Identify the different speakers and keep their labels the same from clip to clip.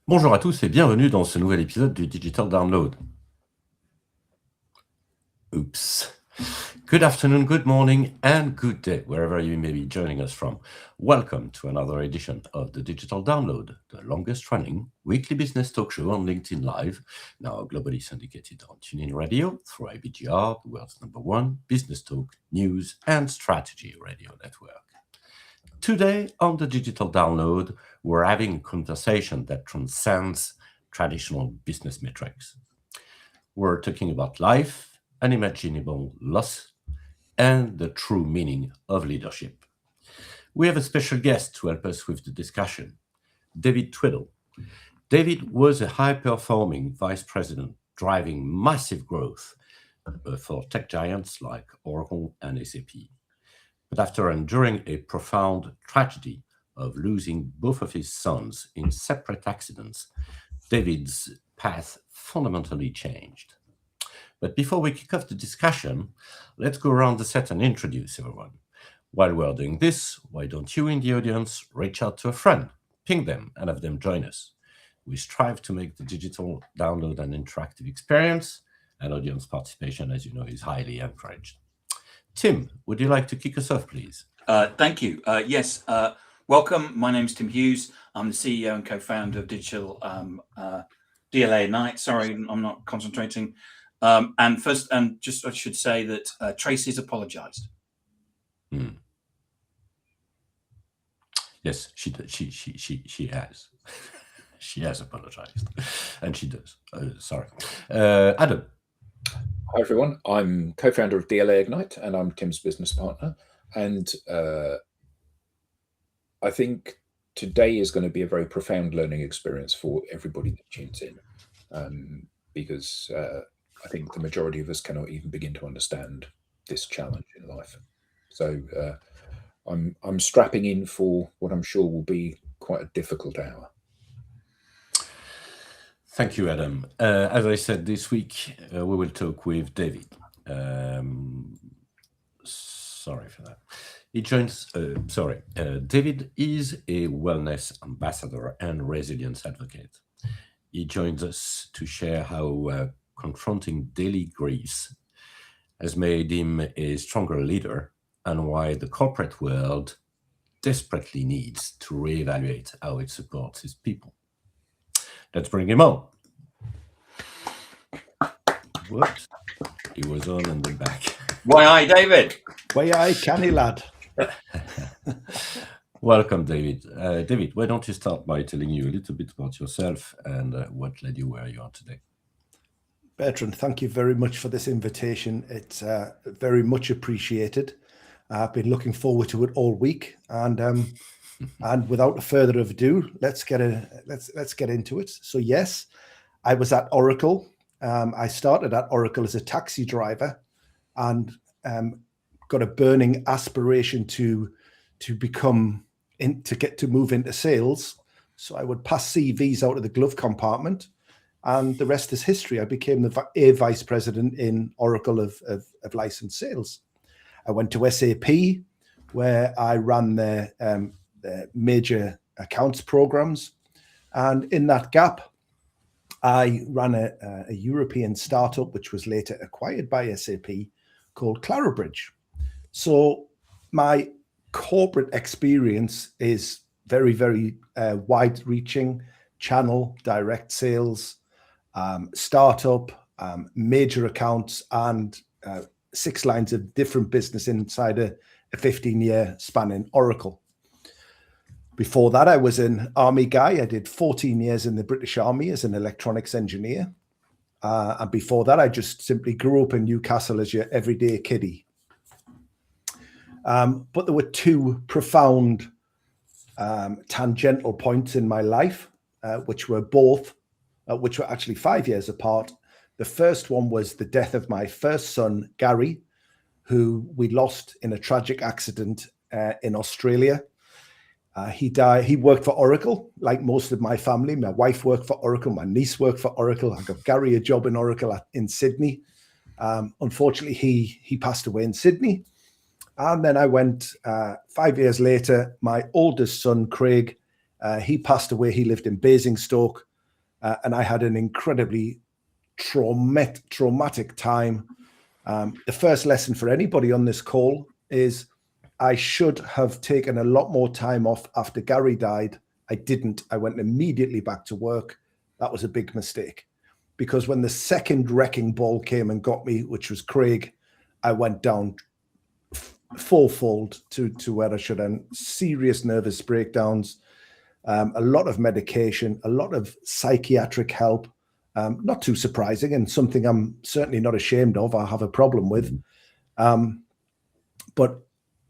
Speaker 1: Bonjour à tous et bienvenue dans ce nouvel épisode du Digital Download. Oops. Good afternoon, good morning, and good day, wherever you may be joining us from. Welcome to another edition of the Digital Download, the longest running weekly business talk show on LinkedIn Live, now globally syndicated on TuneIn Radio through IBGR, the world's #1 business talk, news, and strategy radio network. Today on the Digital Download, we're having a conversation that transcends traditional business metrics. We're talking about life, unimaginable loss, and the true meaning of leadership. We have a special guest to help us with the discussion, David Tweddle. David was a high-performing vice president driving massive growth for tech giants like Oracle and SAP. But after enduring a profound tragedy of losing both of his sons in separate accidents, David's path fundamentally changed. But before we kick off the discussion, let's go around the set and introduce everyone. While we're doing this, why don't you in the audience reach out to a friend, ping them, and have them join us? We strive to make the digital download an interactive experience, and audience participation, as you know, is highly encouraged. Tim, would you like to kick us off, please?
Speaker 2: Thank you. Yes. Welcome. My name's Tim Hughes. I'm the CEO and co-founder of Digital DLA Ignite. Sorry, I'm not concentrating. And first, I should say that Tracy's apologised.
Speaker 1: Yes, she has. She has apologized, and she does. Sorry, Adam.
Speaker 3: Hi everyone, I'm co-founder of DLA Ignite and I'm Tim's business partner, and I think today is going to be a very profound learning experience for everybody that tunes in, because I think the majority of us cannot even begin to understand this challenge in life. So I'm strapping in for what I'm sure will be quite a difficult hour.
Speaker 1: Thank you, Adam. As I said, this week we will talk with David. Sorry for that. He joins. David is a wellness ambassador and resilience advocate. He joins us to share how confronting daily griefs has made him a stronger leader, and why the corporate world desperately needs to reevaluate how it supports its people. Let's bring him on. Whoops. He was on and then back.
Speaker 2: Why, aye, David.
Speaker 4: Why, aye, canny lad.
Speaker 1: Welcome, David. David, why don't you start by telling you a little bit about yourself and what led you where you are today?
Speaker 4: Bertrand, thank you very much for this invitation. It's very much appreciated. I've been looking forward to it all week, and without further ado, let's get into it. So yes, I was at Oracle. I started at Oracle as a taxi driver, and got a burning aspiration to move into sales. So I would pass CVs out of the glove compartment, and the rest is history. I became a vice president in Oracle of licensed sales. I went to SAP, where I ran their major accounts programs. And in that gap, I ran a European startup, which was later acquired by SAP, called Clarabridge. So my corporate experience is very, very wide-reaching: channel, direct sales, startup, major accounts, and 6 lines of different business inside a 15-year span in Oracle. Before that, I was an army guy. I did 14 years in the British Army as an electronics engineer. And before that, I just simply grew up in Newcastle as your everyday kiddie. But there were 2 profound tangential points in my life, which were actually 5 years apart. The first one was the death of my first son, Gary, who we lost in a tragic accident in Australia. He died. He worked for Oracle, like most of my family. My wife worked for Oracle. My niece worked for Oracle. I got Gary a job in Oracle in Sydney. Unfortunately, he passed away in Sydney. And then I went 5 years later. My oldest son, Craig, he passed away. He lived in Basingstoke. and I had an incredibly traumatic time. The first lesson for anybody on this call is I should have taken a lot more time off after Gary died. I didn't. I went immediately back to work. That was a big mistake, because when the second wrecking ball came and got me, which was Craig, I went down fourfold to where I should have. Serious nervous breakdowns, a lot of medication, a lot of psychiatric help. Not too surprising, and something I'm certainly not ashamed of. I have a problem with. But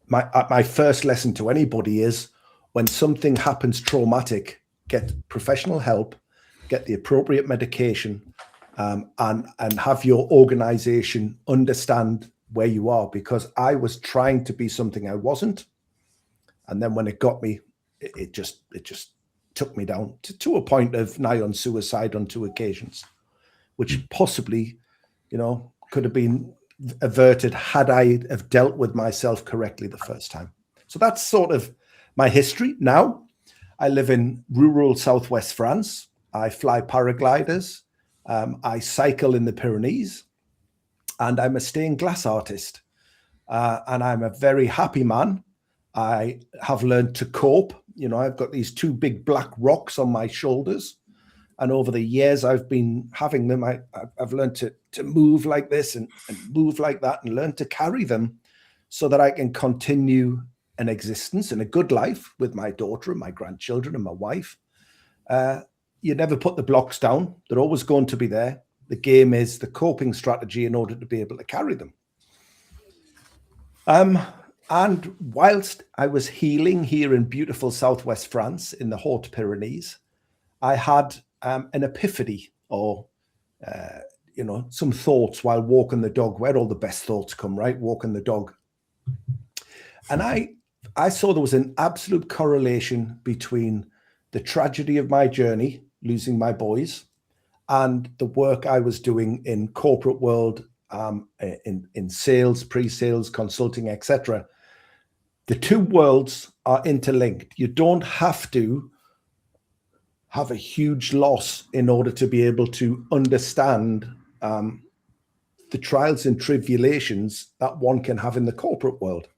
Speaker 4: my first lesson to anybody is, when something happens traumatic, get professional help, get the appropriate medication, and have your organization understand where you are, because I was trying to be something I wasn't. And then when it got me, it just took me down to a point of nigh on suicide on 2 occasions, which possibly, could have been averted had I have dealt with myself correctly the first time. So that's sort of my history. Now I live in rural southwest France. I fly paragliders. I cycle in the Pyrenees, and I'm a stained glass artist. And I'm a very happy man. I have learned to cope. I've got these 2 big black rocks on my shoulders. And over the years I've been having them, I've learned to move like this and move like that, and learn to carry them so that I can continue an existence and a good life with my daughter and my grandchildren and my wife. You never put the blocks down. They're always going to be there. The game is the coping strategy in order to be able to carry them. And whilst I was healing here in beautiful southwest France in the Haute Pyrenees, I had an epiphany, or some thoughts while walking the dog, where all the best thoughts come, right? Walking the dog. And I saw there was an absolute correlation between the tragedy of my journey, losing my boys, and the work I was doing in corporate world, in sales, pre-sales, consulting, etc. The 2 worlds are interlinked. You don't have to have a huge loss in order to be able to understand the trials and tribulations that one can have in the corporate world.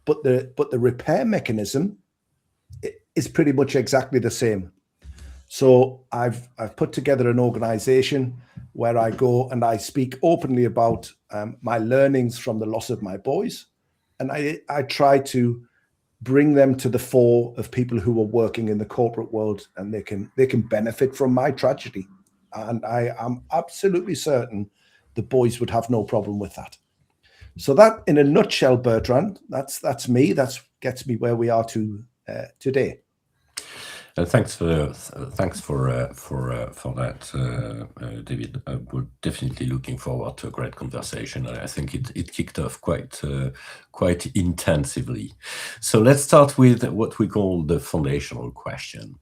Speaker 4: But the repair mechanism is pretty much exactly the same. So I've put together an organization where I go and I speak openly about my learnings from the loss of my boys, and I try to bring them to the fore of people who are working in the corporate world, and they can benefit from my tragedy. And I am absolutely certain the boys would have no problem with that. So that, in a nutshell, Bertrand, that's me. That gets me where we are today.
Speaker 1: Thanks for that, David. We're definitely looking forward to a great conversation. I think it kicked off quite intensively. So let's start with what we call the foundational question: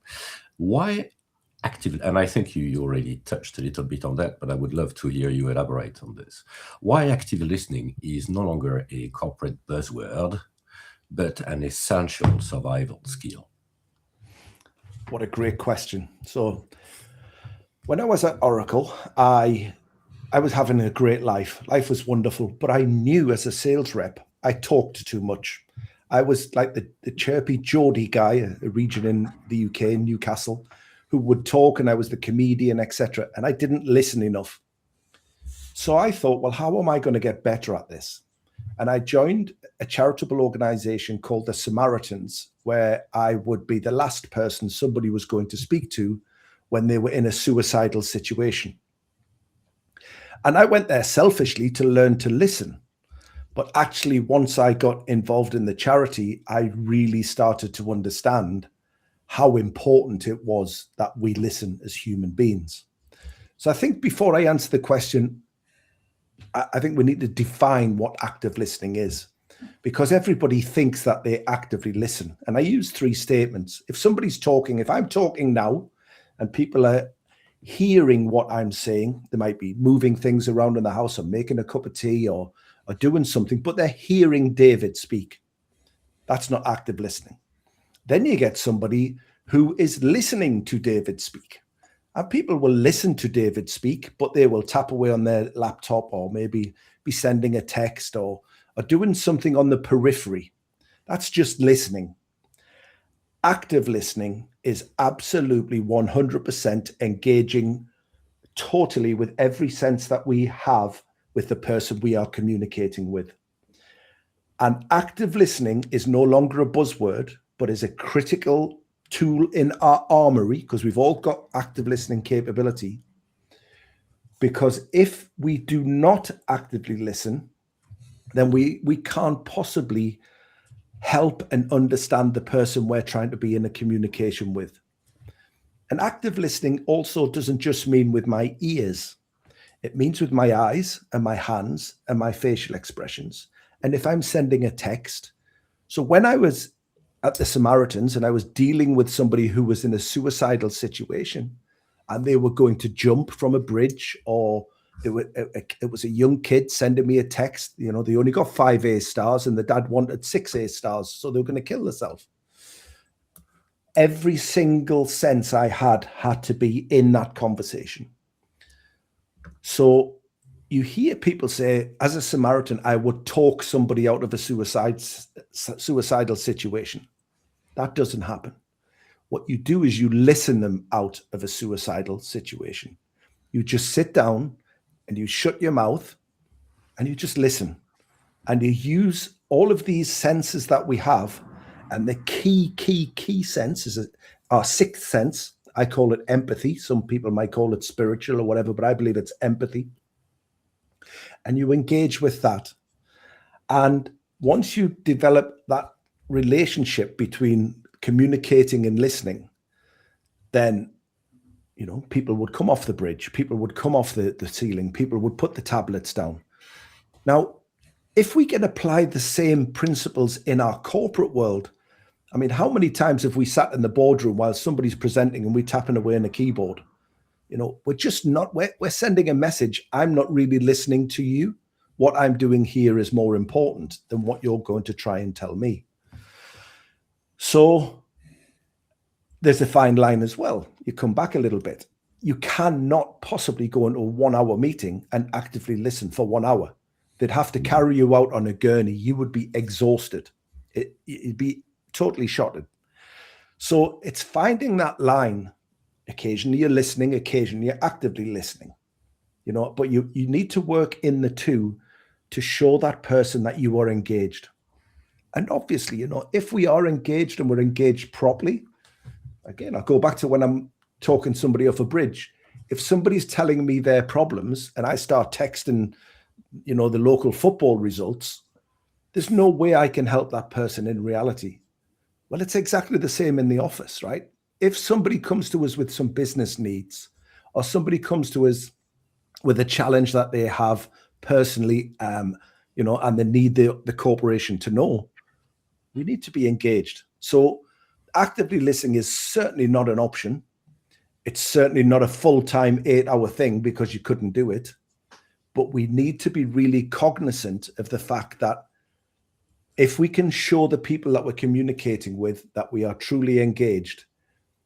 Speaker 1: why active? And I think you already touched a little bit on that, but I would love to hear you elaborate on this. Why active listening is no longer a corporate buzzword, but an essential survival skill?
Speaker 4: What a great question. So when I was at Oracle, I was having a great life. Life was wonderful, but I knew as a sales rep, I talked too much. I was like the chirpy Geordie guy, a region in the UK, in Newcastle, who would talk, and I was the comedian, etc. And I didn't listen enough. So I thought, well, how am I going to get better at this? And I joined a charitable organization called the Samaritans, where I would be the last person somebody was going to speak to when they were in a suicidal situation. And I went there selfishly to learn to listen. But actually, once I got involved in the charity, I really started to understand how important it was that we listen as human beings. So I think before I answer the question, I think we need to define what active listening is, because everybody thinks that they actively listen. And I use 3 statements. If somebody's talking, if I'm talking now and people are hearing what I'm saying, they might be moving things around in the house or making a cup of tea or doing something, but they're hearing David speak. That's not active listening. Then you get somebody who is listening to David speak. And people will listen to David speak, but they will tap away on their laptop or maybe be sending a text or doing something on the periphery. That's just listening. Active listening is absolutely 100% engaging totally with every sense that we have with the person we are communicating with. And active listening is no longer a buzzword, but is a critical tool in our armory, because we've all got active listening capability. Because if we do not actively listen, then we can't possibly help and understand the person we're trying to be in a communication with. And active listening also doesn't just mean with my ears. It means with my eyes and my hands and my facial expressions. And if I'm sending a text, so when I was at the Samaritans and I was dealing with somebody who was in a suicidal situation and they were going to jump from a bridge, or it was a young kid sending me a text, they only got 5 A stars and the dad wanted 6 A stars, so they were going to kill themselves. Every single sense I had to be in that conversation. So you hear people say, as a Samaritan, I would talk somebody out of a suicidal situation. That doesn't happen. What you do is you listen them out of a suicidal situation. You just sit down and you shut your mouth and you just listen. And you use all of these senses that we have. And the key sense is our sixth sense. I call it empathy. Some people might call it spiritual or whatever, but I believe it's empathy. And you engage with that. And once you develop that relationship between communicating and listening, then, people would come off the bridge, people would come off the ceiling, people would put the tablets down. Now, if we can apply the same principles in our corporate world, I mean, how many times have we sat in the boardroom while somebody's presenting and we're tapping away on a keyboard? We're just not, we're sending a message. I'm not really listening to you. What I'm doing here is more important than what you're going to try and tell me. So there's a fine line as well. You come back a little bit. You cannot possibly go into a 1 hour meeting and actively listen for 1 hour. They'd have to carry you out on a gurney. You would be exhausted. You'd be totally shotted. So it's finding that line. Occasionally you're listening, occasionally you're actively listening, but you need to work in the two to show that person that you are engaged. And obviously, if we are engaged and we're engaged properly, again, I'll go back to when I'm talking somebody off a bridge. If somebody's telling me their problems and I start texting, the local football results, there's no way I can help that person in reality. Well, it's exactly the same in the office, right? If somebody comes to us with some business needs, or somebody comes to us with a challenge that they have personally, and they need the corporation to know, we need to be engaged. So actively listening is certainly not an option. It's certainly not a full-time 8-hour thing because you couldn't do it. But we need to be really cognizant of the fact that if we can show the people that we're communicating with that we are truly engaged,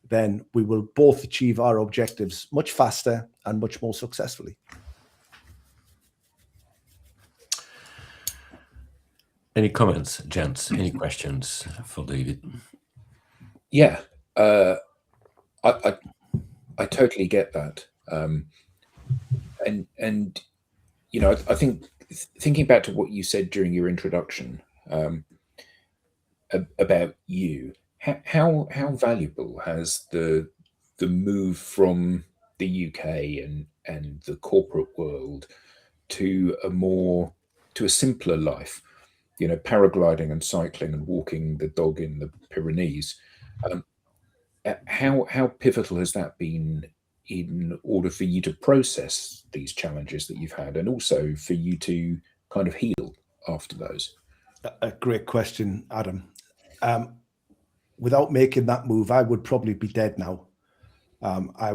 Speaker 4: then we will both achieve our objectives much faster and much more successfully.
Speaker 1: Any comments, gents? Any questions for David?
Speaker 3: Yeah, I totally get that. And I think thinking back to what you said during your introduction about you, how valuable has the move from the UK and the corporate world to a simpler life, paragliding and cycling and walking the dog in the Pyrenees, how pivotal has that been in order for you to process these challenges that you've had, and also for you to kind of heal after those?
Speaker 4: A great question, Adam. Without making that move, I would probably be dead now. I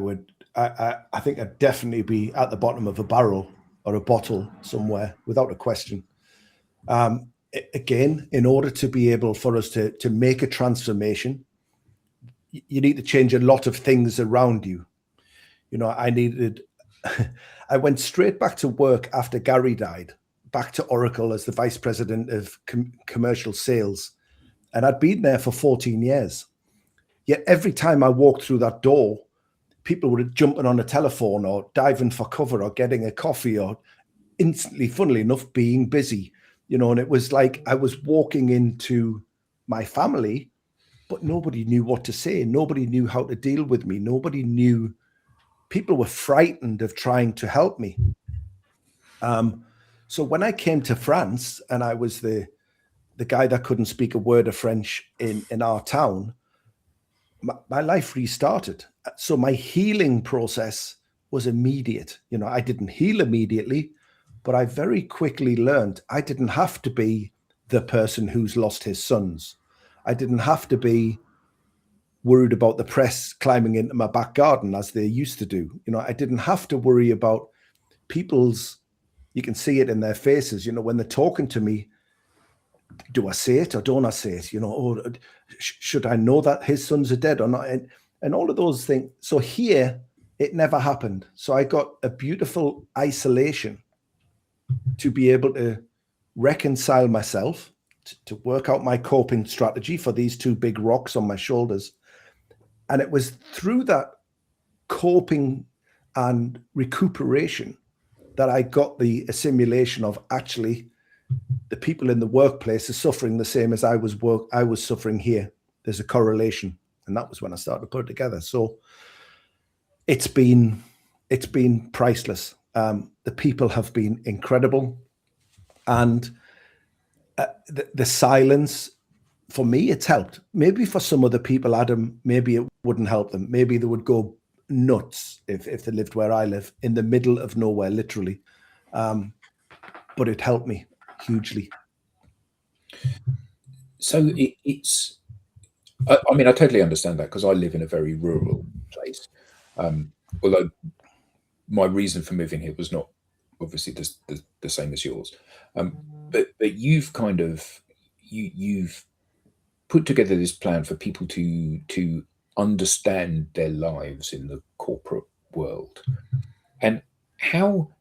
Speaker 4: think I'd definitely be at the bottom of a barrel or a bottle somewhere, without a question. Again, in order to be able for us to make a transformation, you need to change a lot of things around you. I needed, I went straight back to work after Gary died, back to Oracle as the vice president of commercial sales. And I'd been there for 14 years. Yet every time I walked through that door, people were jumping on a telephone or diving for cover or getting a coffee or instantly, funnily enough, being busy, and it was like I was walking into my family, but nobody knew what to say. Nobody knew how to deal with me. Nobody knew. People were frightened of trying to help me. So when I came to France and I was the guy that couldn't speak a word of French in our town, my life restarted. So my healing process was immediate. I didn't heal immediately, but I very quickly learned I didn't have to be the person who's lost his sons. I didn't have to be worried about the press climbing into my back garden as they used to do. I didn't have to worry about people's, you can see it in their faces, when they're talking to me. Do I say it or don't I say it? Or should I know that his sons are dead or not? And all of those things. So here, it never happened. So I got a beautiful isolation to be able to reconcile myself, to work out my coping strategy for these two big rocks on my shoulders. And it was through that coping and recuperation that I got the assimilation of actually the people in the workplace are suffering the same as I was suffering here. There's a correlation. And that was when I started to put it together. So it's been priceless. The people have been incredible. And the silence, for me, it's helped. Maybe for some other people, Adam, maybe it wouldn't help them. Maybe they would go nuts if they lived where I live, in the middle of nowhere, literally. But it helped me hugely.
Speaker 3: So it's, I totally understand that because I live in a very rural place. Although my reason for moving here was not obviously the same as yours. But you've kind of, you've put together this plan for people to understand their lives in the corporate world. And how,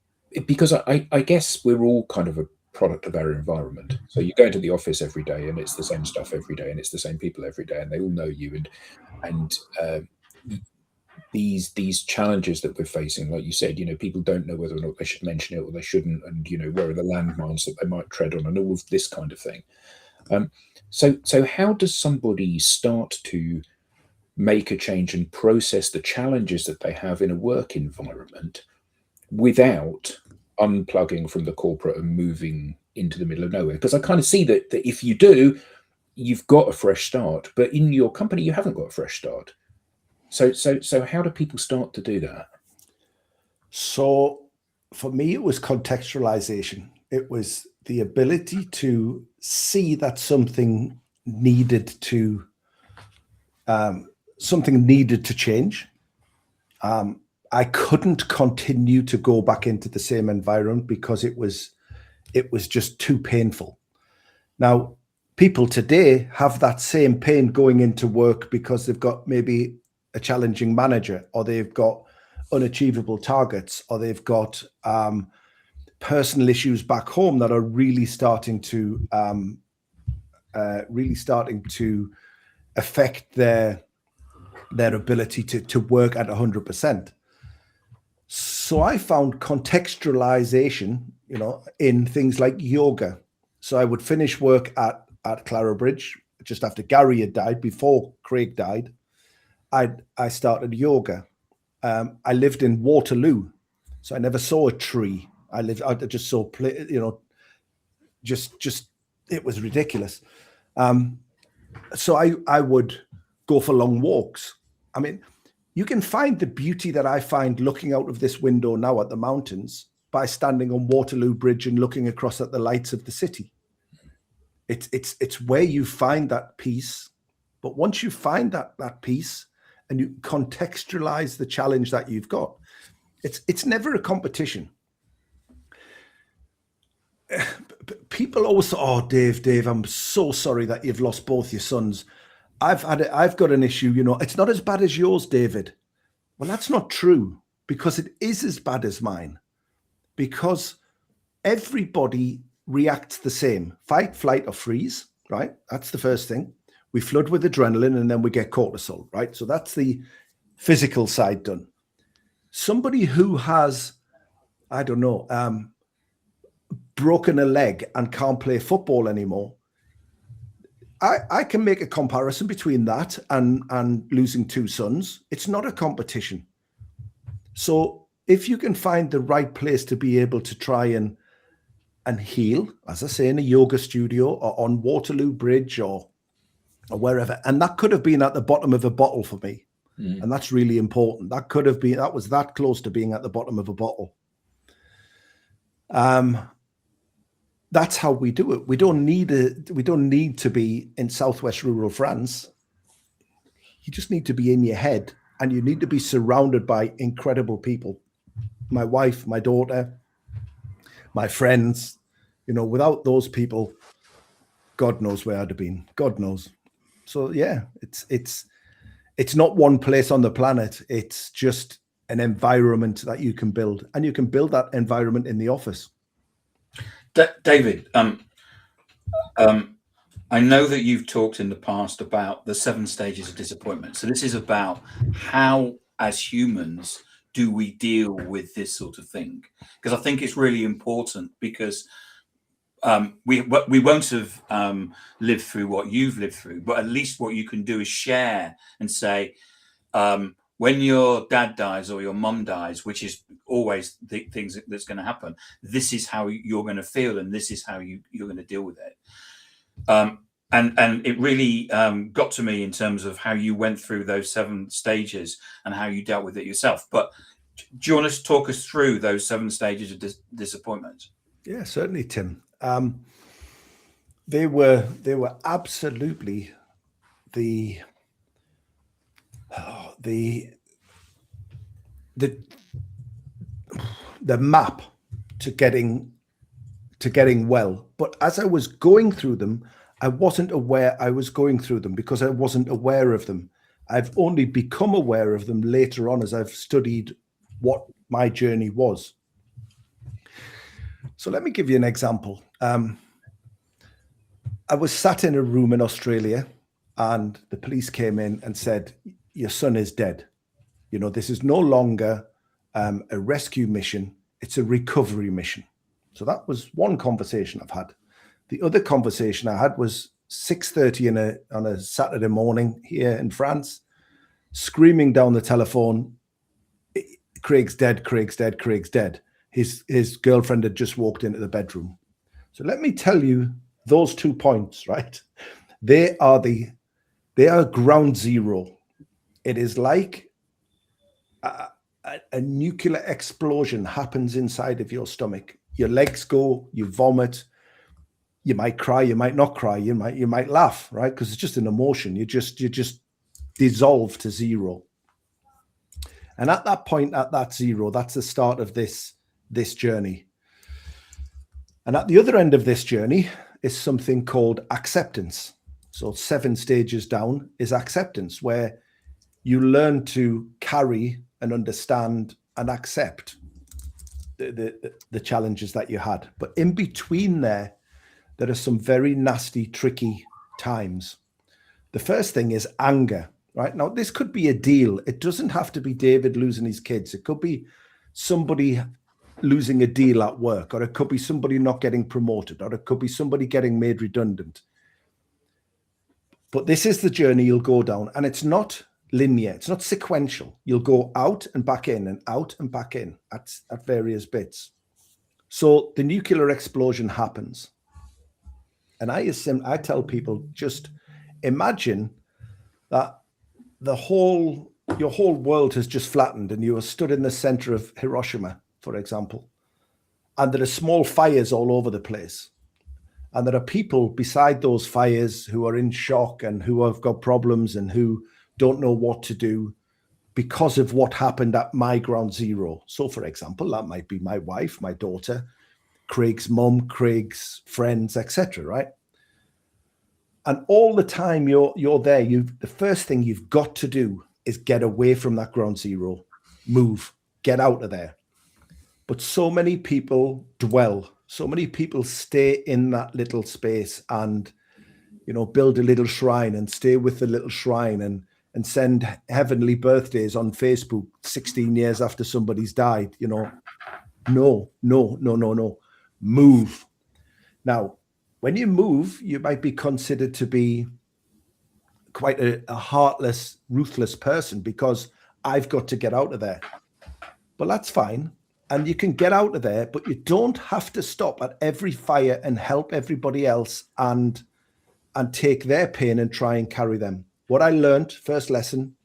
Speaker 3: because I guess we're all kind of a product of our environment. So you go into the office every day and it's the same stuff every day and it's the same people every day and they all know you, and these challenges that we're facing, like you said, people don't know whether or not they should mention it or they shouldn't, and where are the landmines that they might tread on, and all of this kind of thing. So how does somebody start to make a change and process the challenges that they have in a work environment without unplugging from the corporate and moving into the middle of nowhere? Because I kind of see that if you do, you've got a fresh start, but in your company you haven't got a fresh start. So how do people start to do that?
Speaker 4: So for me, it was contextualization. It was the ability to see that something needed to change. I couldn't continue to go back into the same environment because it was just too painful. Now, people today have that same pain going into work because they've got maybe a challenging manager, or they've got unachievable targets, or they've got personal issues back home that are really starting to affect their ability to work at 100%. So I found contextualization, in things like yoga. So I would finish work at Clarabridge just after Gary had died, before Craig died. I started yoga. I lived in Waterloo, so I never saw a tree. I just saw, just it was ridiculous. So I would go for long walks. I mean, you can find the beauty that I find looking out of this window now at the mountains by standing on Waterloo Bridge and looking across at the lights of the city. It's where you find that peace. But once you find that peace and you contextualize the challenge that you've got, it's never a competition. People always say, "Oh, Dave, I'm so sorry that you've lost both your sons. I've got an issue, it's not as bad as yours, David." Well, that's not true, because it is as bad as mine, because everybody reacts the same. Fight, flight, or freeze, right? That's the first thing. We flood with adrenaline and then we get cortisol, right? So that's the physical side done. Somebody who has, I don't know, broken a leg and can't play football anymore, I can make a comparison between that and losing 2 sons. It's not a competition. So if you can find the right place to be able to try and heal, as I say, in a yoga studio or on Waterloo Bridge or wherever, and that could have been at the bottom of a bottle for me. And that's really important. That was that close to being at the bottom of a bottle. That's how we do it. We don't need to be in Southwest rural France. You just need to be in your head, and you need to be surrounded by incredible people. My wife, my daughter, my friends, without those people, God knows where I'd have been. God knows. So yeah, it's not one place on the planet. It's just an environment that you can build, and you can build that environment in the office.
Speaker 2: David, I know that you've talked in the past about the 7 stages of disappointment. So this is about how, as humans, do we deal with this sort of thing? Because I think it's really important, because we won't have lived through what you've lived through, but at least what you can do is share and say, when your dad dies or your mum dies, which is always the things that's going to happen, this is how you're going to feel, and this is how you're going to deal with it. And it really got to me in terms of how you went through those 7 stages and how you dealt with it yourself. But do you want to talk us through those 7 stages of disappointment? Yeah,
Speaker 4: certainly, Tim. They were absolutely the map to getting well. But as I was going through them, I wasn't aware I was going through them, because I wasn't aware of them. I've only become aware of them later on as I've studied what my journey was. So let me give you an example. I was sat in a room in Australia, and the police came in and said, your son is dead. This is no longer a rescue mission. It's a recovery mission. So that was one conversation I've had. The other conversation I had was 6:30 on a Saturday morning here in France, screaming down the telephone, Craig's dead, Craig's dead, Craig's dead. His girlfriend had just walked into the bedroom. So let me tell you those 2 points, right? They are ground zero. It is like a nuclear explosion happens inside of your stomach. Your legs go, you vomit, you might cry, you might not cry, you might laugh, right? Because it's just an emotion. You just dissolve to zero. And at that point, at that zero, that's the start of this journey. And at the other end of this journey is something called acceptance. So 7 stages down is acceptance, where you learn to carry and understand and accept the challenges that you had. But in between there are some very nasty, tricky times. The first thing is anger, right? Now, this could be a deal. It doesn't have to be David losing his kids. It could be somebody losing a deal at work, or it could be somebody not getting promoted, or it could be somebody getting made redundant. But this is the journey you'll go down, and it's not linear. It's not sequential. You'll go out and back in and out and back in at various bits. So the nuclear explosion happens. And I tell people, just imagine that your whole world has just flattened, and you are stood in the center of Hiroshima, for example, and there are small fires all over the place. And there are people beside those fires who are in shock and who have got problems and who don't know what to do because of what happened at my ground zero. So, for example, that might be my wife, my daughter, Craig's mum, Craig's friends, etc. Right? And all the time you're there, the first thing you've got to do is get away from that ground zero, move. get out of there. But so many people dwell. So many people stay in that little space and, you know, build a little shrine and stay with the little shrine and send heavenly birthdays on Facebook 16 years after somebody's died. You know, no. Move. Now, when you move, you might be considered to be quite a heartless, ruthless person because I've got to get out of there. But that's fine. And you can get out of there, but you don't have to stop at every fire and help everybody else and take their pain and try and carry them. What I learned, first lesson,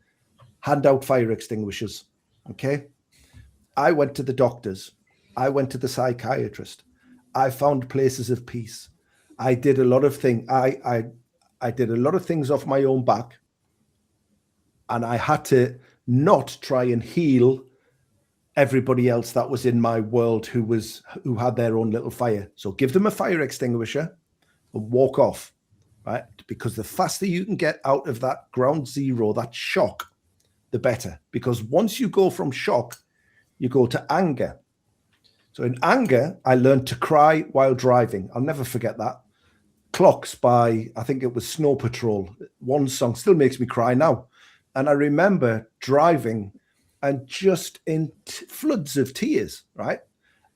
Speaker 4: hand out fire extinguishers. Okay. I went to the doctors. I went to the psychiatrist. I found places of peace. I did a lot of things. I did a lot of things off my own back, and I had to not try and heal everybody else that was in my world who had their own little fire. So give them a fire extinguisher and walk off, right? Because the faster you can get out of that ground zero, that shock, the better. Because once you go from shock, you go to anger. So in anger, I learned to cry while driving. I'll never forget that. Clocks by, I think it was Snow Patrol. One song still makes me cry now. And I remember driving and just in floods of tears, right?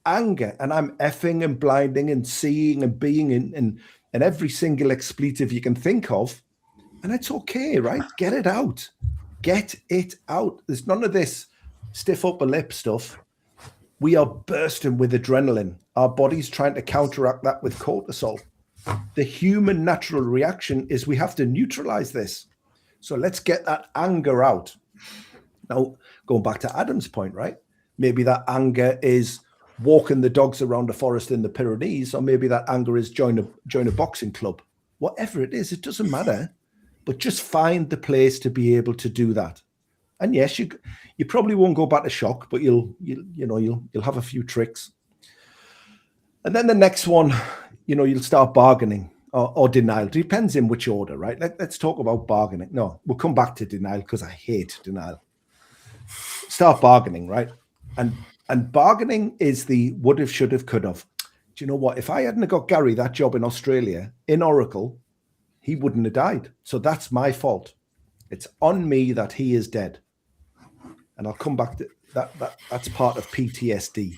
Speaker 4: Anger. And I'm effing and blinding and seeing and being in every single expletive you can think of. And it's okay, right? Get it out. Get it out. There's none of this stiff upper lip stuff. We are bursting with adrenaline. Our body's trying to counteract that with cortisol. The human natural reaction is we have to neutralize this. So let's get that anger out. Now, going back to Adam's point, right? Maybe that anger is walking the dogs around the forest in the Pyrenees, or maybe that anger is join a boxing club. Whatever it is, it doesn't matter. But just find the place to be able to do that. And yes, you probably won't go back to shock, but you'll have a few tricks. And then the next one, you'll start bargaining or denial. It depends in which order, right? Let's talk about bargaining. No, we'll come back to denial because I hate denial. Start bargaining, right? And bargaining is the would have, should have, could have. Do you know what? If I hadn't got Gary that job in Australia, in Oracle, he wouldn't have died. So that's my fault. It's on me that he is dead. And I'll come back to that. That's part of PTSD.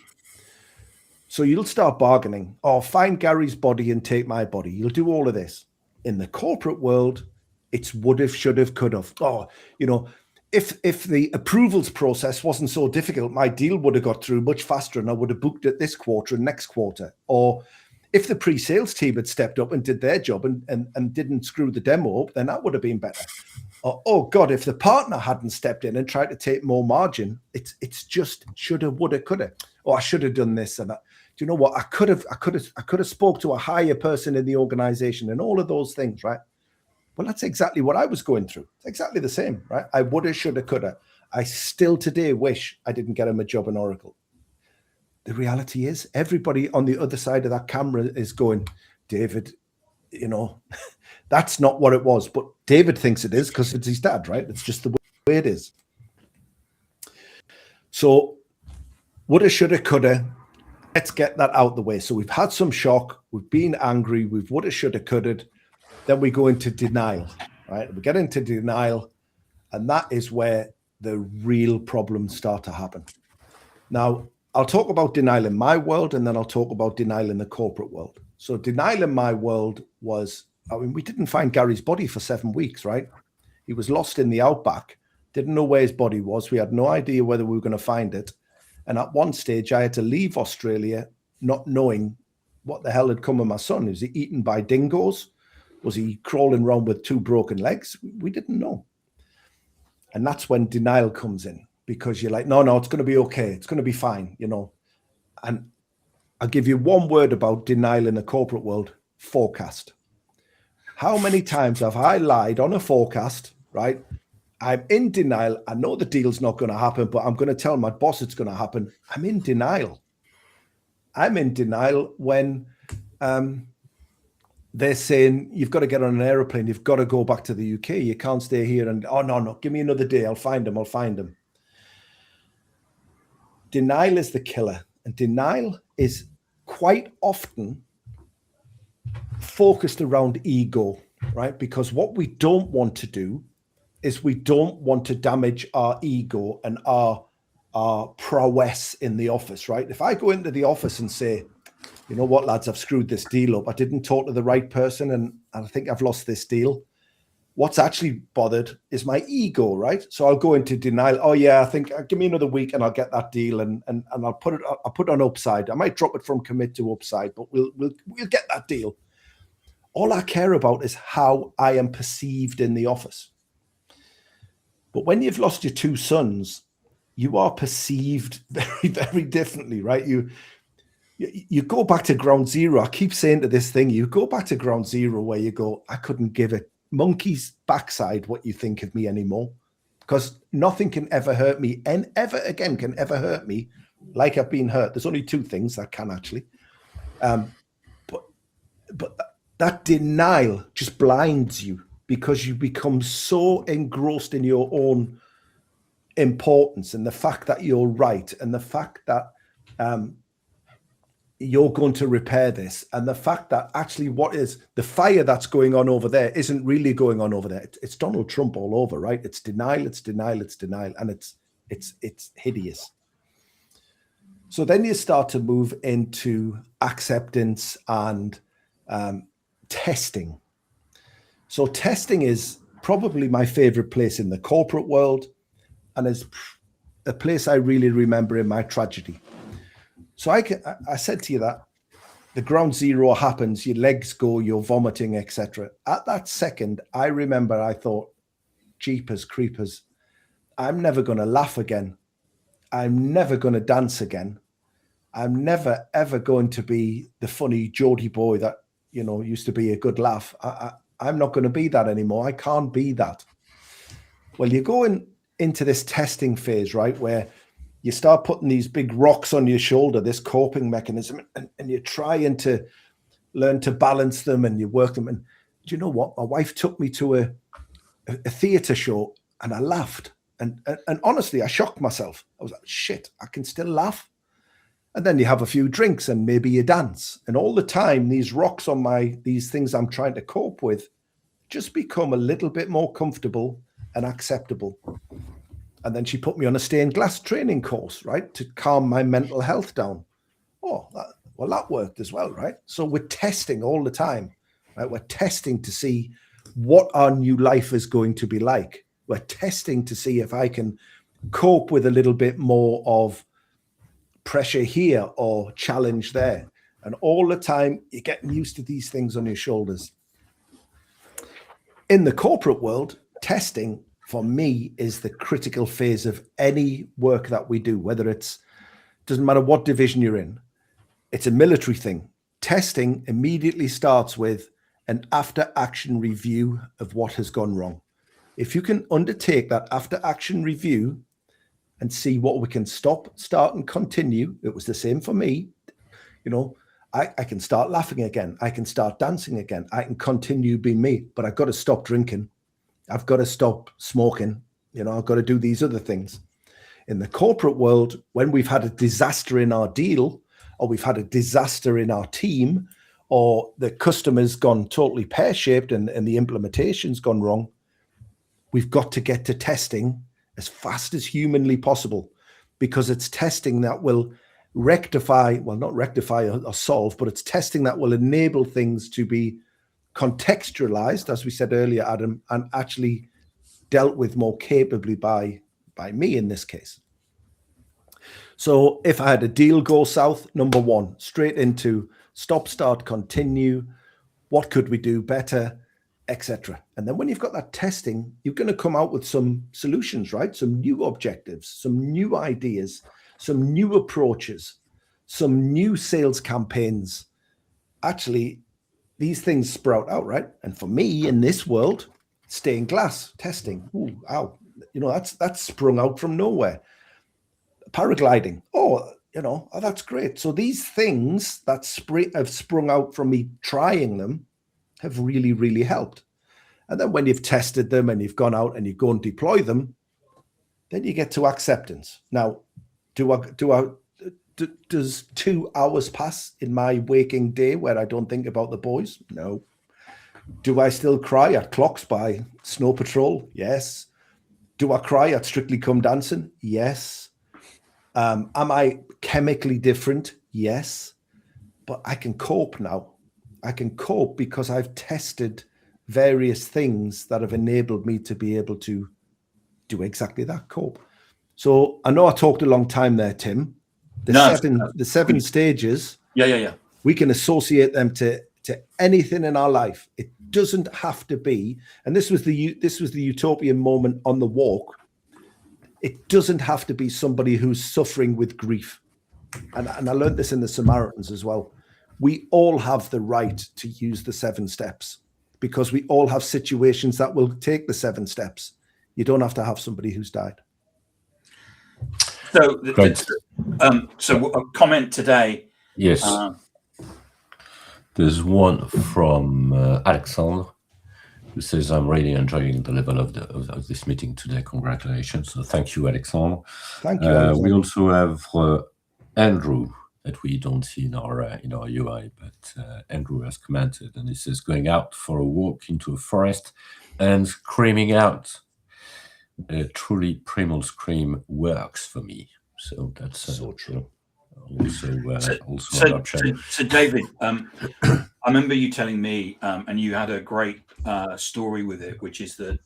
Speaker 4: So you'll start bargaining. Oh, find Gary's body and take my body. You'll do all of this. In the corporate world, it's would have, should have, could have. Oh, if the approvals process wasn't so difficult, my deal would have got through much faster and I would have booked it this quarter and next quarter. Or if the pre-sales team had stepped up and did their job and didn't screw the demo up, then that would have been better. Or, oh God, if the partner hadn't stepped in and tried to take more margin, it's just shoulda, woulda, coulda. Oh, I should have done this and that. Do you know what? I could have spoke to a higher person in the organization and all of those things, right? Well, that's exactly what I was going through. It's exactly the same, right? I woulda, shoulda, coulda. I still today wish I didn't get him a job in Oracle. The reality is everybody on the other side of that camera is going, David, that's not what it was. But David thinks it is because it's his dad, right? It's just the way it is. So woulda, shoulda, coulda. Let's get that out the way. So we've had some shock. We've been angry. We've woulda, shoulda, coulda. Then we go into denial, right? We get into denial, and that is where the real problems start to happen. Now, I'll talk about denial in my world, and then I'll talk about denial in the corporate world. So denial in my world was, we didn't find Gary's body for 7 weeks, right? He was lost in the outback, didn't know where his body was. We had no idea whether we were going to find it. And at one stage, I had to leave Australia not knowing what the hell had come of my son. Was he eaten by dingoes? Was he crawling around with 2 broken legs? We didn't know. And that's when denial comes in, because you're like, no, it's going to be okay. It's going to be fine, And I'll give you one word about denial in the corporate world: forecast. How many times have I lied on a forecast, right? I'm in denial. I know the deal's not going to happen, but I'm going to tell my boss it's going to happen. I'm in denial. I'm in denial when they're saying, you've got to get on an aeroplane. You've got to go back to the UK. You can't stay here. And, oh, no, give me another day. I'll find him. denial is the killer, and denial is quite often focused around ego, right? Because what we don't want to do is we don't want to damage our ego and our prowess in the office, right? If I go into the office and say, you know what, lads, I've screwed this deal up. I didn't talk to the right person and I think I've lost this deal. What's actually bothered is my ego, right? So I'll go into denial. Oh yeah, I think give me another week and I'll get that deal and I'll put it on upside. I might drop it from commit to upside, but we'll get that deal. All I care about is how I am perceived in the office. But when you've lost your two sons, you are perceived very, very differently, right? You go back to ground zero. I keep saying to this thing, you go back to ground zero where you go, I couldn't give a monkey's backside what you think of me anymore, because nothing can ever hurt me and ever again can ever hurt me like I've been hurt. There's only two things that can actually. But that denial just blinds you because you become so engrossed in your own importance and the fact that you're right and the fact that you're going to repair this and the fact that actually what is the fire that's going on over there isn't really going on over there. It's Donald Trump all over, right? It's denial, it's denial, it's denial, and it's hideous. So then you start to move into acceptance and testing. So testing is probably my favorite place in the corporate world and is a place I really remember in my tragedy. So I said to you that the ground zero happens, your legs go, you're vomiting, etc. At that second, I remember I thought, jeepers creepers, I'm never going to laugh again. I'm never going to dance again. I'm never, ever going to be the funny Geordie boy that, you know, used to be a good laugh. I'm not going to be that anymore. I can't be that. Well, you're going into this testing phase, right, where you start putting these big rocks on your shoulder, this coping mechanism, and you're trying to learn to balance them and you work them. And do you know what? My wife took me to a theatre show and I laughed. And honestly, I shocked myself. I was like, shit, I can still laugh. And then you have a few drinks and maybe you dance. And all the time, these rocks on these things I'm trying to cope with just become a little bit more comfortable and acceptable. And then she put me on a stained glass training course, right, to calm my mental health down. Oh, that worked as well, right? So we're testing all the time, right? We're testing to see what our new life is going to be like. We're testing to see if I can cope with a little bit more of pressure here or challenge there. And all the time, you're getting used to these things on your shoulders. In the corporate world, testing for me is the critical phase of any work that we do, whether doesn't matter what division you're in. It's a military thing. Testing immediately starts with an after action review of what has gone wrong. If you can undertake that after action review and see what we can stop, start and continue, it was the same for me. You know, I can start laughing again. I can start dancing again. I can continue being me, but I've got to stop drinking. I've got to stop smoking. You know, I've got to do these other things. In the corporate world, when we've had a disaster in our deal, or we've had a disaster in our team, or the customer's gone totally pear-shaped and the implementation's gone wrong, we've got to get to testing as fast as humanly possible, because it's testing that will rectify, well, not rectify or solve, but it's testing that will enable things to be contextualized, as we said earlier, Adam, and actually dealt with more capably by me in this case. So if I had a deal go south, number one, straight into stop, start, continue. What could we do better, etc. And then when you've got that testing, you're going to come out with some solutions, right? Some new objectives, some new ideas, some new approaches, some new sales campaigns. Actually, these things sprout out, right? And for me in this world, stained glass testing, ooh, ow, you know, that's sprung out from nowhere. Paragliding, that's great. So these things that have sprung out from me trying them have really, really helped. And then when you've tested them and you've gone out and you go and deploy them, then you get to acceptance. Now, Does 2 hours pass in my waking day where I don't think about the boys? No. Do I still cry at Clocks by Snow Patrol? Yes. Do I cry at Strictly Come Dancing? Yes. Am I chemically different? Yes. But I can cope now. I can cope because I've tested various things that have enabled me to be able to do exactly that, cope. So I know I talked a long time there, Tim. The seven stages.
Speaker 2: Yeah.
Speaker 4: We can associate them to anything in our life. It doesn't have to be, and this was the utopian moment on the walk. It doesn't have to be somebody who's suffering with grief. And I learned this in the Samaritans as well. We all have the right to use the 7 steps because we all have situations that will take the 7 steps. You don't have to have somebody who's died.
Speaker 2: So, a comment today.
Speaker 1: Yes. There's one from Alexandre who says, I'm really enjoying the level of this meeting today. Congratulations. So thank you, Alexandre.
Speaker 4: Thank you, Alexandre.
Speaker 1: We also have Andrew that we don't see in our UI, but Andrew has commented, and he says, going out for a walk into a forest and screaming out. A truly primal scream works for me. So that's
Speaker 4: so true.
Speaker 1: Also an option.
Speaker 2: So David, I remember you telling me, and you had a great story with it, which is that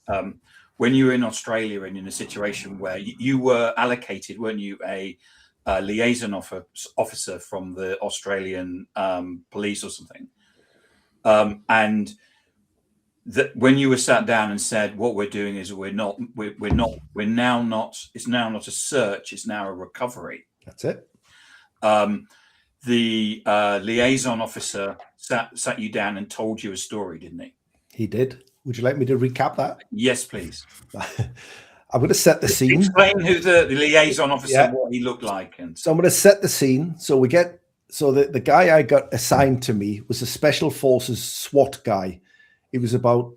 Speaker 2: when you were in Australia and in a situation where you were allocated, weren't you, a liaison officer from the Australian police or something, and that when you were sat down and said, what we're doing is we're now not a search, it's now a recovery.
Speaker 4: That's it.
Speaker 2: The liaison officer sat you down and told you a story, didn't he?
Speaker 4: He did. Would you like me to recap that?
Speaker 2: Yes, please.
Speaker 4: I'm going to set the scene.
Speaker 2: Explain who the liaison officer, what he looked like.
Speaker 4: So I'm going to set the scene. So the guy I got assigned to me was a Special Forces SWAT guy. He was about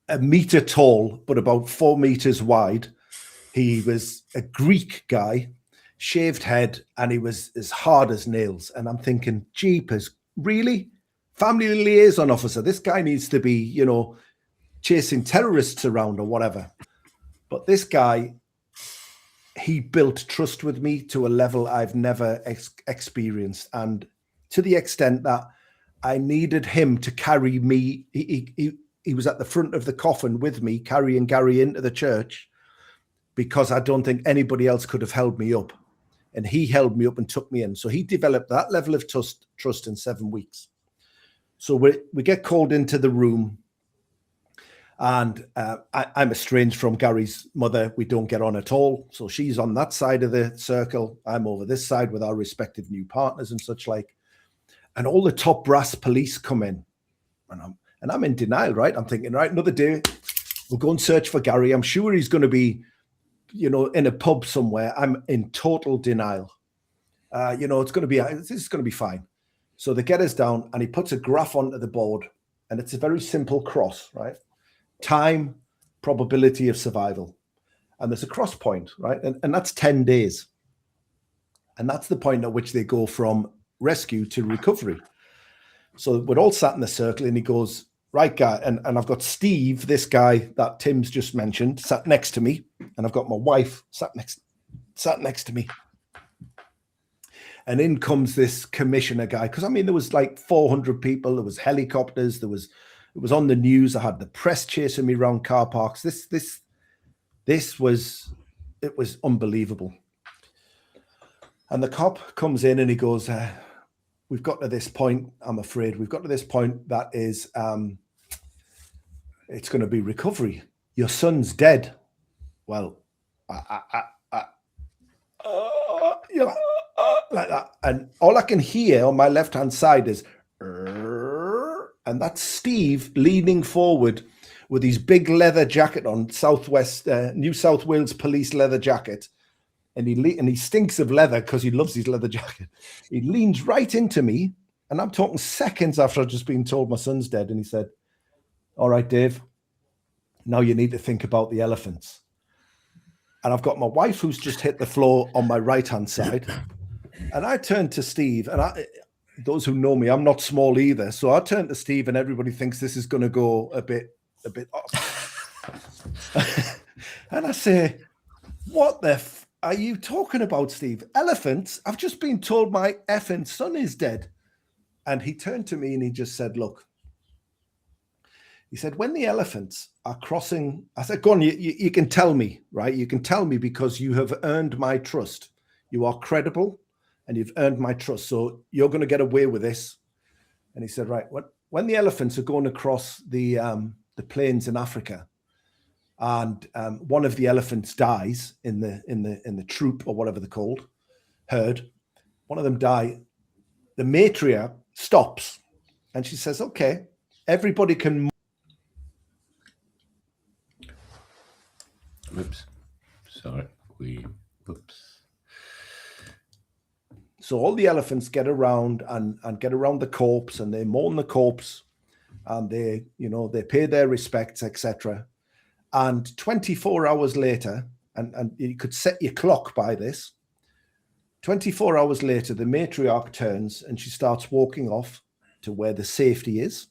Speaker 4: 1 meter tall, but about 4 meters wide. He was a Greek guy, shaved head, and he was as hard as nails. And I'm thinking, jeepers, really? Family liaison officer. This guy needs to be, chasing terrorists around or whatever. But this guy, he built trust with me to a level I've never experienced. And to the extent that I needed him to carry me. He was at the front of the coffin with me, carrying Gary into the church, because I don't think anybody else could have held me up. And he held me up and took me in. So he developed that level of trust in 7 weeks. So we get called into the room, and I'm estranged from Gary's mother. We don't get on at all. So she's on that side of the circle. I'm over this side with our respective new partners and such like. And all the top brass police come in, and I'm in denial, right? I'm thinking, right, another day, we'll go and search for Gary. I'm sure he's going to be, in a pub somewhere. I'm in total denial. This is going to be fine. So they get us down, and he puts a graph onto the board, and it's a very simple cross, right? Time, probability of survival. And there's a cross point, right? And that's 10 days. And that's the point at which they go from rescue to recovery. So we're all sat in the circle, and he goes, right, guy, and I've got Steve, this guy that Tim's just mentioned, sat next to me, and I've got my wife sat next to me. And in comes this commissioner guy, because there was like 400 people, there was helicopters, it was on the news. I had the press chasing me around car parks. It was unbelievable. And the cop comes in and he goes, we've got to this point, I'm afraid. We've got to this point that is, it's going to be recovery. Your son's dead. Well, like that. And all I can hear on my left-hand side is, and that's Steve leaning forward with his big leather jacket on, New South Wales police leather jacket. And he stinks of leather because he loves his leather jacket. He leans right into me, and I'm talking seconds after I've just been told my son's dead. And he said, all right, Dave, now you need to think about the elephants. And I've got my wife who's just hit the floor on my right-hand side. And I turned to Steve, and those who know me, I'm not small either. So I turned to Steve, and everybody thinks this is going to go a bit off. And I say, what the are you talking about, Steve? Elephants? I've just been told my effing son is dead. And he turned to me and he just said, look, he said, when the elephants are crossing, I said, go on, you can tell me, right? You can tell me because you have earned my trust. You are credible and you've earned my trust. So you're going to get away with this. And he said, right, when the elephants are going across the plains in Africa, and one of the elephants dies in the troop or whatever they're called, herd, one of them die, the matriarch stops and she says, okay, everybody can.
Speaker 1: Oops. Sorry. Oops.
Speaker 4: So all the elephants get around and get around the corpse, and they mourn the corpse, and they pay their respects, etc. And 24 hours later, and you could set your clock by this, 24 hours later, the matriarch turns and she starts walking off to where the safety is,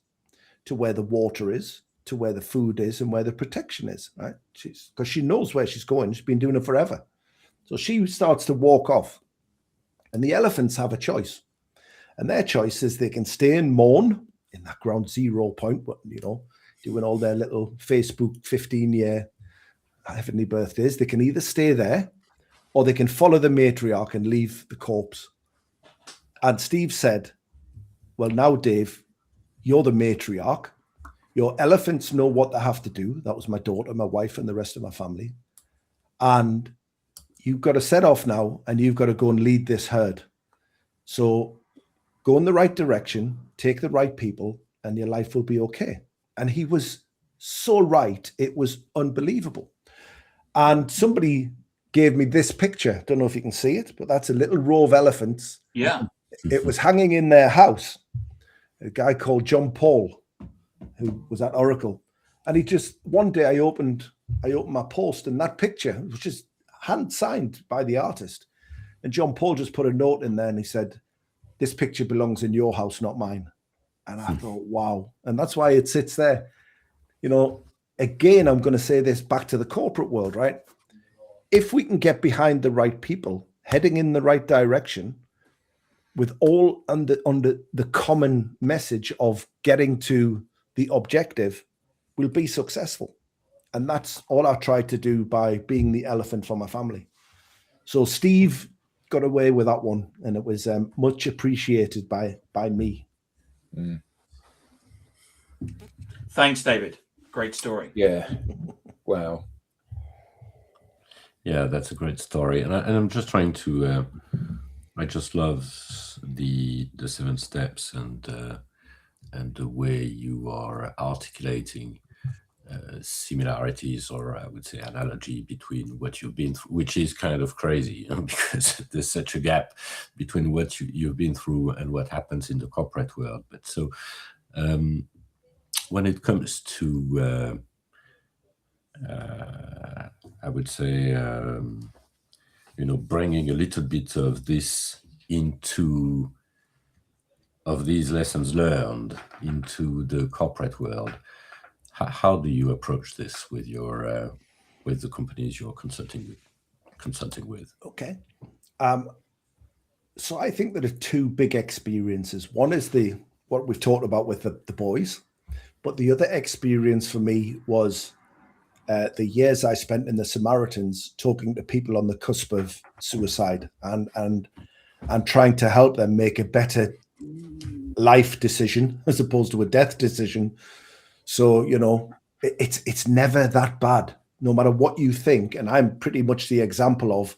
Speaker 4: to where the water is, to where the food is, and where the protection is, right? Because she knows where she's going. She's been doing it forever. So she starts to walk off, and the elephants have a choice. And their choice is they can stay and mourn in that ground zero point, doing all their little Facebook 15-year heavenly birthdays. They can either stay there or they can follow the matriarch and leave the corpse. And Steve said, well, now, Dave, you're the matriarch. Your elephants know what they have to do. That was my daughter, my wife, and the rest of my family. And you've got to set off now, and you've got to go and lead this herd. So go in the right direction, take the right people, and your life will be okay. And he was so right. It was unbelievable. And somebody gave me this picture. Don't know if you can see it, but that's a little row of elephants.
Speaker 2: Yeah.
Speaker 4: It was hanging in their house. A guy called John Paul, who was at Oracle. And he just, one day I opened my post, and that picture was just hand signed by the artist. And John Paul just put a note in there and he said, this picture belongs in your house, not mine. And I thought, wow. And that's why it sits there. Again, I'm going to say this back to the corporate world, right? If we can get behind the right people, heading in the right direction, with all under the common message of getting to the objective, we'll be successful. And that's all I tried to do by being the elephant for my family. So Steve got away with that one, and it was much appreciated by me.
Speaker 3: Mm.
Speaker 2: Thanks, David. Great story.
Speaker 3: Yeah. Wow.
Speaker 1: Yeah, that's a great story, and I'm just trying to. I just love the 7 steps and the way you are articulating similarities, or I would say analogy, between what you've been through, which is kind of crazy because there's such a gap between what you've been through and what happens in the corporate world. But so when it comes to I would say bringing a little bit of this of these lessons learned into the corporate world, how do you approach this with your with the companies you're consulting with?
Speaker 4: Okay. So I think there are 2 big experiences. One is what we've talked about with the boys, but the other experience for me was the years I spent in the Samaritans talking to people on the cusp of suicide and trying to help them make a better life decision as opposed to a death decision. So, it's never that bad, no matter what you think. And I'm pretty much the example of,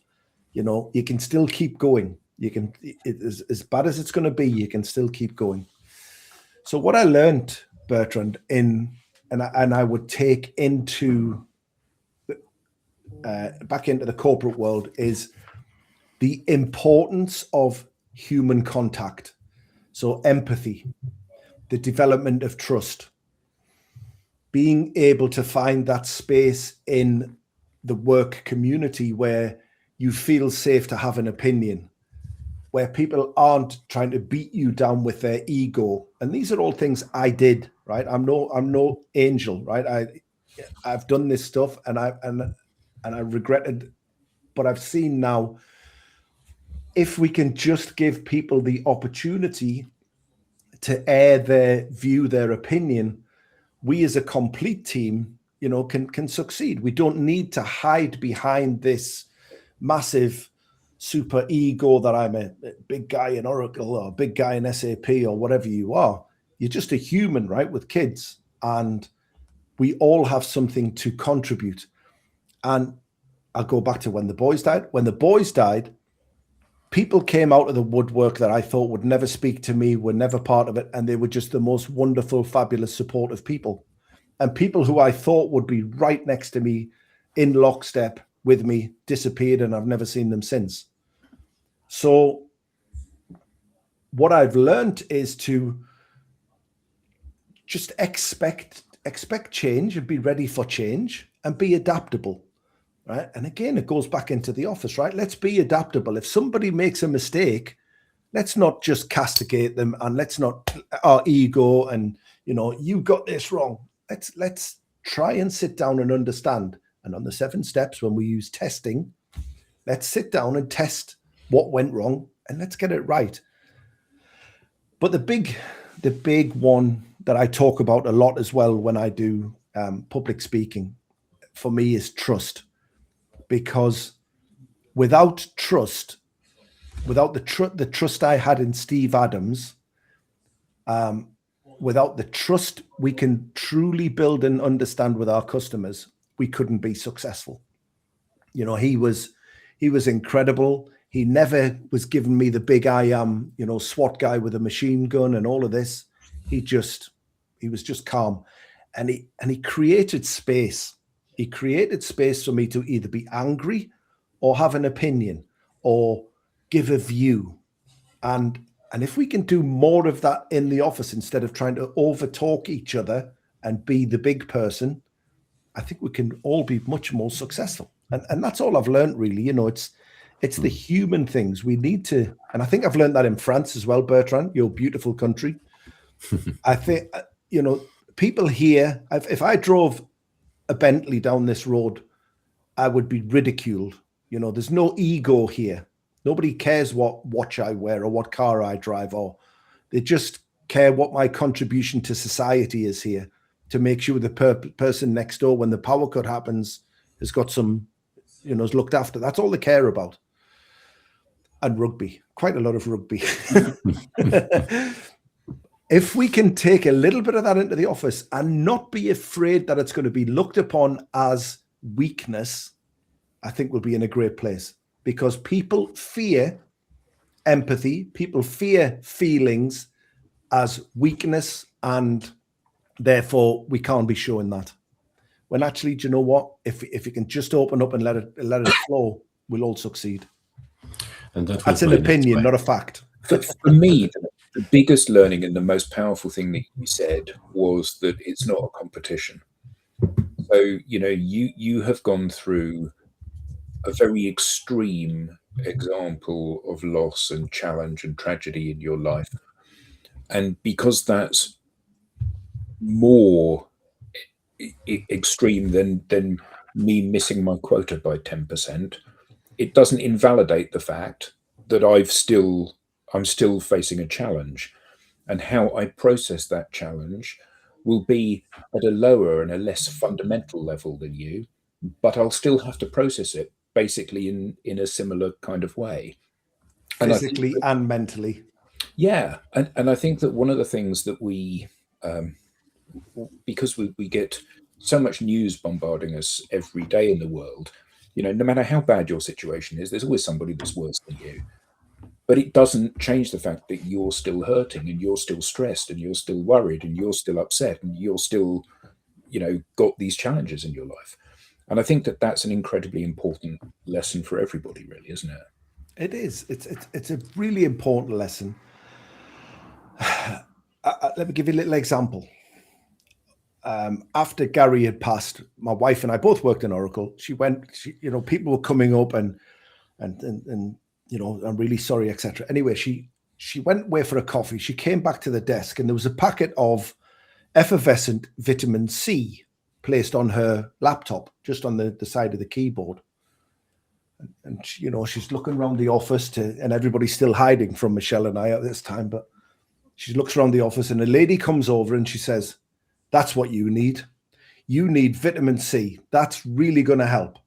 Speaker 4: you can still keep going. It is as bad as it's going to be, you can still keep going. So what I learned, Bertrand, and I would take into back into the corporate world is the importance of human contact. So empathy, the development of trust, being able to find that space in the work community where you feel safe to have an opinion, where people aren't trying to beat you down with their ego. And these are all things I did, right? I'm no angel, right? I've done this stuff and I regretted, but I've seen now, if we can just give people the opportunity to air their view, their opinion, we as a complete team, can succeed. We don't need to hide behind this massive super ego that I'm a big guy in Oracle or a big guy in SAP or whatever you are. You're just a human, right, with kids, and we all have something to contribute. And I'll go back to when the boys died. When the boys died, people came out of the woodwork that I thought would never speak to me, were never part of it, and they were just the most wonderful, fabulous, supportive people. And people who I thought would be right next to me in lockstep with me disappeared, and I've never seen them since. So what I've learned is to just expect change and be ready for change and be adaptable, right? And again, it goes back into the office, right? Let's be adaptable. If somebody makes a mistake, let's not just castigate them, and let's not our ego and, you got this wrong. Let's try and sit down and understand. And on the 7 steps, when we use testing, let's sit down and test what went wrong and let's get it right. But the big one that I talk about a lot as well when I do public speaking for me is trust. Because without trust, without the trust I had in Steve Adams, without the trust we can truly build and understand with our customers, we couldn't be successful. He was incredible. He never was giving me the big I am, SWAT guy with a machine gun and all of this. He was just calm, and he created space. He created space for me to either be angry or have an opinion or give a view. And if we can do more of that in the office instead of trying to overtalk each other and be the big person, I think we can all be much more successful. And that's all I've learned, really. It's the human things we need to. And I think I've learned that in France as well, Bertrand, your beautiful country. I think, people here, if I drove a Bentley down this road, I would be ridiculed. There's no ego here. Nobody cares what watch I wear or what car I drive, or they just care what my contribution to society is here, to make sure the person next door, when the power cut happens, has got some, is looked after. That's all they care about. And rugby, quite a lot of rugby. If we can take a little bit of that into the office and not be afraid that it's going to be looked upon as weakness, I think we'll be in a great place, because people fear empathy, people fear feelings as weakness, and therefore we can't be showing that. When actually, do you know what? If you can just open up and let it flow, we'll all succeed.
Speaker 1: And
Speaker 4: that's an opinion, not a fact.
Speaker 3: For me, the biggest learning and the most powerful thing that you said was that it's not a competition. So, you have gone through a very extreme example of loss and challenge and tragedy in your life. And because that's more extreme than me missing my quota by 10%, it doesn't invalidate the fact that I'm still facing a challenge, and how I process that challenge will be at a lower and a less fundamental level than you, but I'll still have to process it basically in a similar kind of way.
Speaker 4: Physically and mentally.
Speaker 3: Yeah. And I think that one of the things that we, because we get so much news bombarding us every day in the world, no matter how bad your situation is, there's always somebody that's worse than you. But it doesn't change the fact that you're still hurting, and you're still stressed, and you're still worried, and you're still upset, and you're still, got these challenges in your life. And I think that that's an incredibly important lesson for everybody, really, isn't it?
Speaker 4: It is. It's a really important lesson. Let me give you a little example. after Gary had passed, my wife and I both worked in Oracle. People were coming up and I'm really sorry, etc. Anyway, she went away for a coffee. She came back to the desk and there was a packet of effervescent vitamin C placed on her laptop, just on the side of the keyboard. And she's looking around the office and everybody's still hiding from Michelle and I at this time, but she looks around the office and a lady comes over and she says, "That's what you need. You need vitamin C. That's really going to help."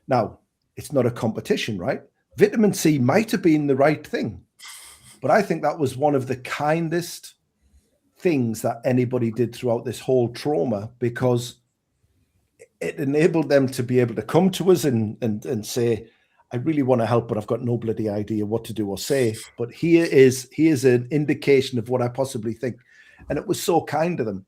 Speaker 4: Now, it's not a competition, right? Vitamin C might have been the right thing, but I think that was one of the kindest things that anybody did throughout this whole trauma, because it enabled them to be able to come to us and say, "I really want to help, but I've got no bloody idea what to do or say. But here's an indication of what I possibly think." And it was so kind to them.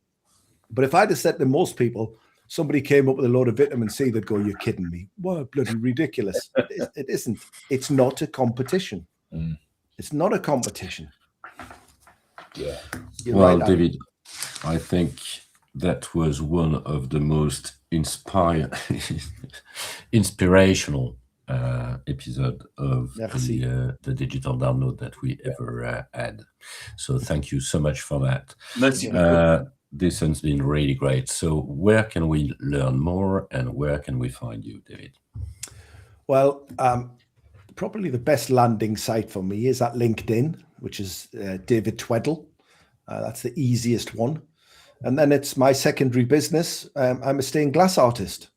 Speaker 4: But if I'd have said to most people, somebody came up with a load of vitamin C, they'd go, "You're kidding me. What, bloody ridiculous." It isn't. It's not a competition.
Speaker 3: Mm.
Speaker 4: It's not a competition.
Speaker 3: Yeah.
Speaker 1: Well, right, David, I think that was one of the most inspirational episode of the digital download that we ever had. So thank you so much for that. This has been really great. So where can we learn more and where can we find you, David?
Speaker 4: Well, probably the best landing site for me is at LinkedIn, which is David Tweddle. That's the easiest one. And then it's my secondary business. I'm a stained glass artist.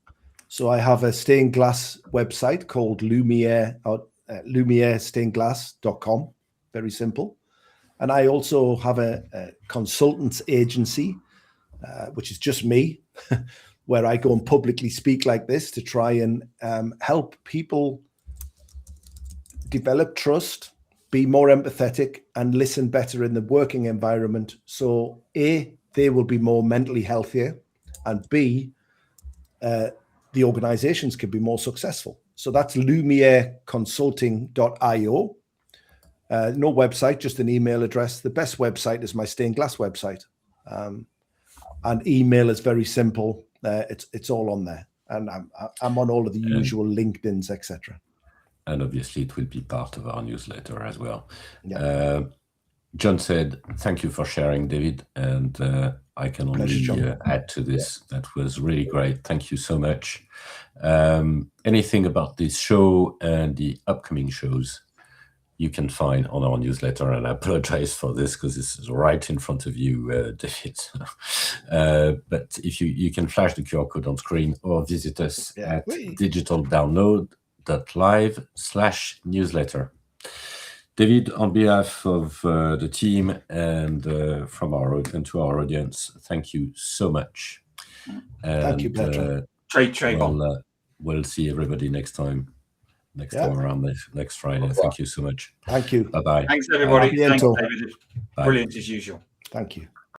Speaker 4: So I have a stained glass website called lumierestainedglass.com. Very simple. And I also have a consultants agency, which is just me, where I go and publicly speak like this to try and help people develop trust, be more empathetic, and listen better in the working environment. So A, they will be more mentally healthier, and B, the organizations can be more successful. So that's lumiereconsulting.io. No website, just an email address. The best website is my stained glass website. And email is very simple. It's all on there. And I'm on all of the usual LinkedIns, etc.
Speaker 1: And obviously it will be part of our newsletter as well. Yeah. John said, "Thank you for sharing, David." And I can only add to this. Yeah. That was really great. Thank you so much. Anything about this show and the upcoming shows, you can find on our newsletter. And I apologize for this because this is right in front of you, David. But if you can flash the QR code on screen or visit us at digitaldownload.live/newsletter. David, on behalf of the team and to our audience, thank you so much. And,
Speaker 4: thank you, Petra.
Speaker 1: We'll see everybody next time around next Friday. Thank you so much.
Speaker 4: Thank you.
Speaker 1: Bye-bye.
Speaker 2: Thanks, everybody. Thanks, David. Brilliant as usual.
Speaker 4: Thank you.